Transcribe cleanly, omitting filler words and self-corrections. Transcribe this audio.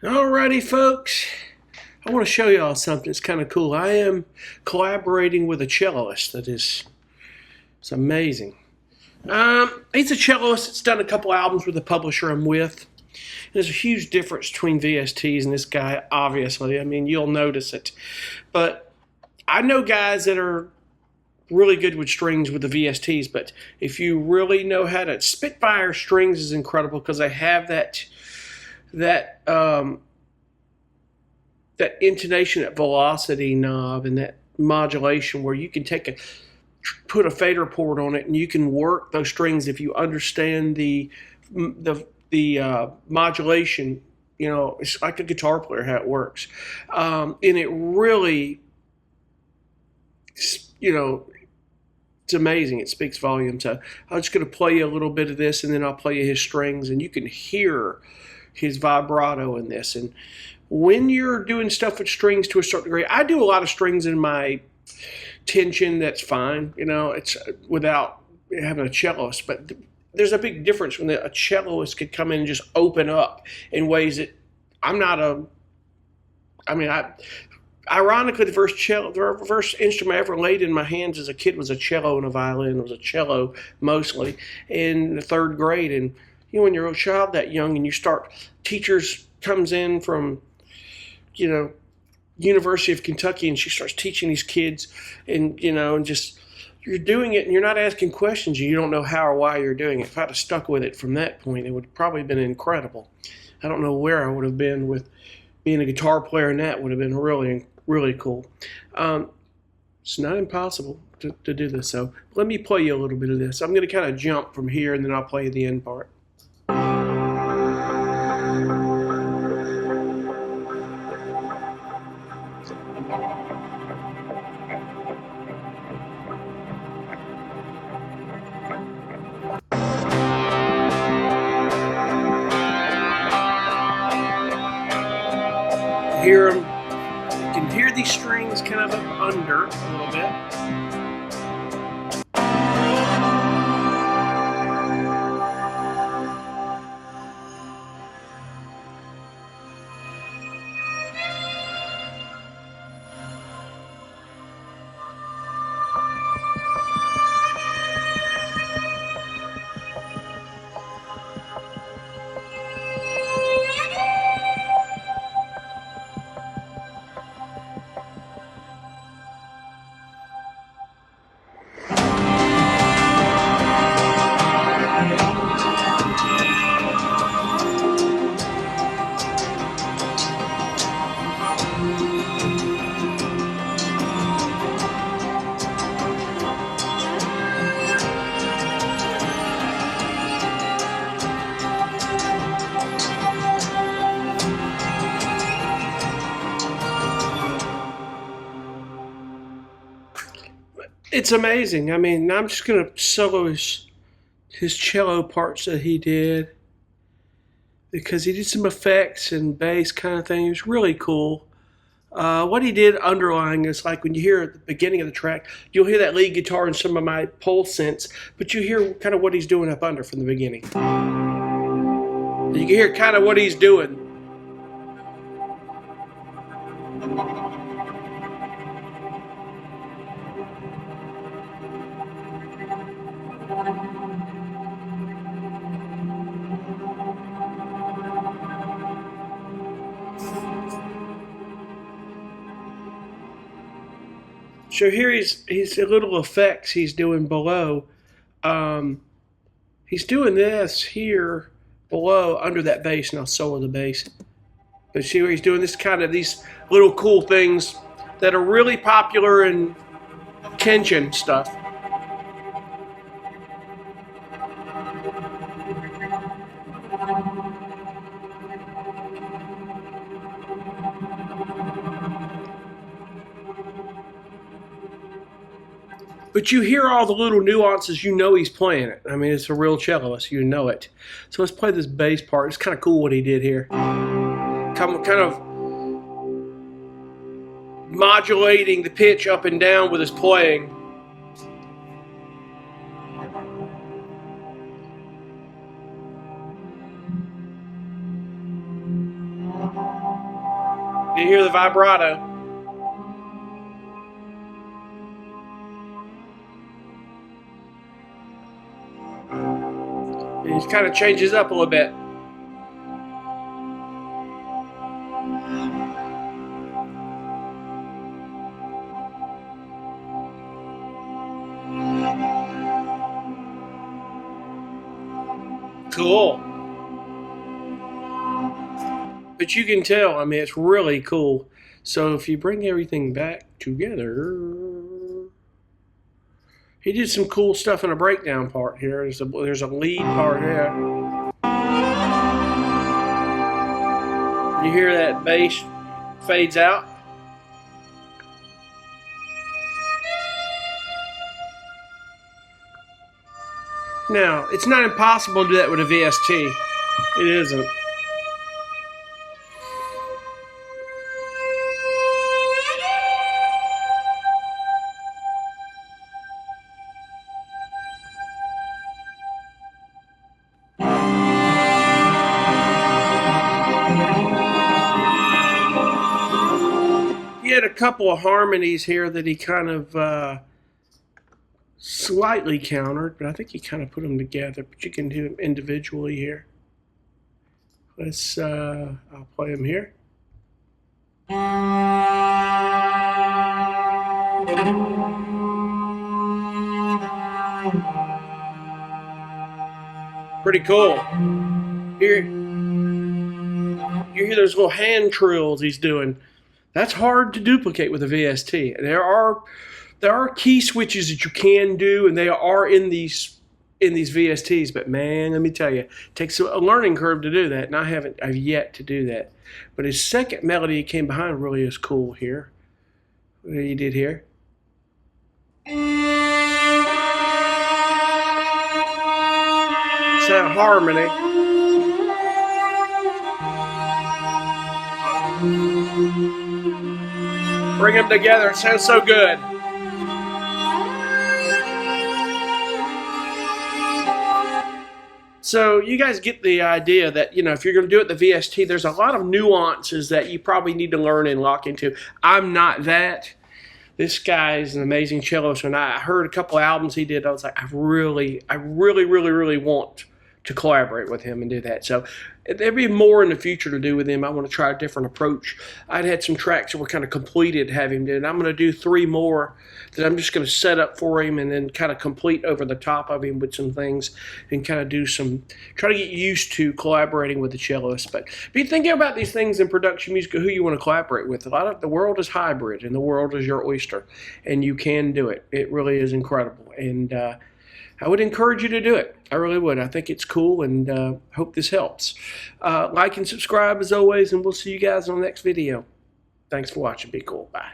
Alrighty, folks. I want to show y'all something that's kind of cool. I am collaborating with a celloist that is it's amazing. He's a celloist that's done a couple albums with the publisher I'm with. There's a huge difference between VSTs and this guy, obviously. I mean, you'll notice it. But I know guys that are really good with strings with the VSTs, but if you really know how to Spitfire strings is incredible because they have that that intonation, that velocity knob, and that modulation where you can put a fader port on it and you can work those strings if you understand the modulation. You know, it's like a guitar player how it works, and it really, you know, it's amazing. It speaks volumes. So I'm just going to play you a little bit of this, and then I'll play you his strings, and you can hear his vibrato in this. And when you're doing stuff with strings to a certain degree, I do a lot of strings in my tension. That's fine, you know, it's without having a celloist. But there's a big difference when a celloist could come in and just open up in ways that I'm not a. I mean, ironically, the first instrument I ever laid in my hands as a kid was a cello and a violin. It was a cello mostly in the third grade. And you know, when you're a child that young and you start, teachers comes in from, you know, University of Kentucky, and she starts teaching these kids, and you know, and just you're doing it and you're not asking questions. You don't know how or why you're doing it. If I'd have stuck with it from that point, it would probably have been incredible. I don't know where I would have been with being a guitar player, and that would have been really, really cool. It's not impossible to do this. So let me play you a little bit of this. I'm going to kind of jump from here, and then I'll play you the end part. Hear them. You can hear these strings kind of up under a little bit. It's amazing. I mean, I'm just gonna solo his cello parts that he did because he did some effects and bass kind of thing. It was really cool. What he did underlying is like when you hear at the beginning of the track, you'll hear that lead guitar and some of my pulse synths, but you hear kind of what he's doing up under from the beginning. You can hear kind of what he's doing. So here he's a little effects he's doing below. He's doing this here below under that bass, and I'll solo the bass. But see where he's doing this kind of these little cool things that are really popular in tension stuff. But you hear all the little nuances, you know he's playing it. I mean, it's a real celloist, you know it. So let's play this bass part. It's kind of cool what he did here. Kind of modulating the pitch up and down with his playing. You hear the vibrato. And it kind of changes up a little bit. Cool. But you can tell, I mean, it's really cool. So if you bring everything back together, he did some cool stuff in a breakdown part here. There's a lead part there. You hear that bass fades out? Now, it's not impossible to do that with a VST. It isn't. He had a couple of harmonies here that he kind of slightly countered, but I think he kind of put them together. But you can do them individually here. Let's, I'll play them here. Pretty cool. Here, you hear those little hand trills he's doing. That's hard to duplicate with a VST. There are key switches that you can do, and they are in these VSTs. But man, let me tell you, it takes a learning curve to do that, and I've yet to do that. But his second melody he came behind really is cool here. What he did here. It's that harmony. Bring them together. It sounds so good. So you guys get the idea that, you know, if you're going to do it the VST, there's a lot of nuances that you probably need to learn and lock into. I'm not that. This guy is an amazing cellist. When I heard a couple of albums he did, I was like, I really want to collaborate with him and do that. So there'll be more in the future to do with him. I want to try a different approach. I'd had some tracks that were kind of completed to have him do, and I'm going to do 3 more that I'm just going to set up for him and then kind of complete over the top of him with some things and kind of do try to get used to collaborating with the cellist. But be thinking about these things in production music, who you want to collaborate with. A lot of the world is hybrid, and the world is your oyster, and you can do it. It really is incredible, and I would encourage you to do it. I really would. I think it's cool, and hope this helps. Like and subscribe as always, and we'll see you guys on the next video. Thanks for watching. Be cool. Bye.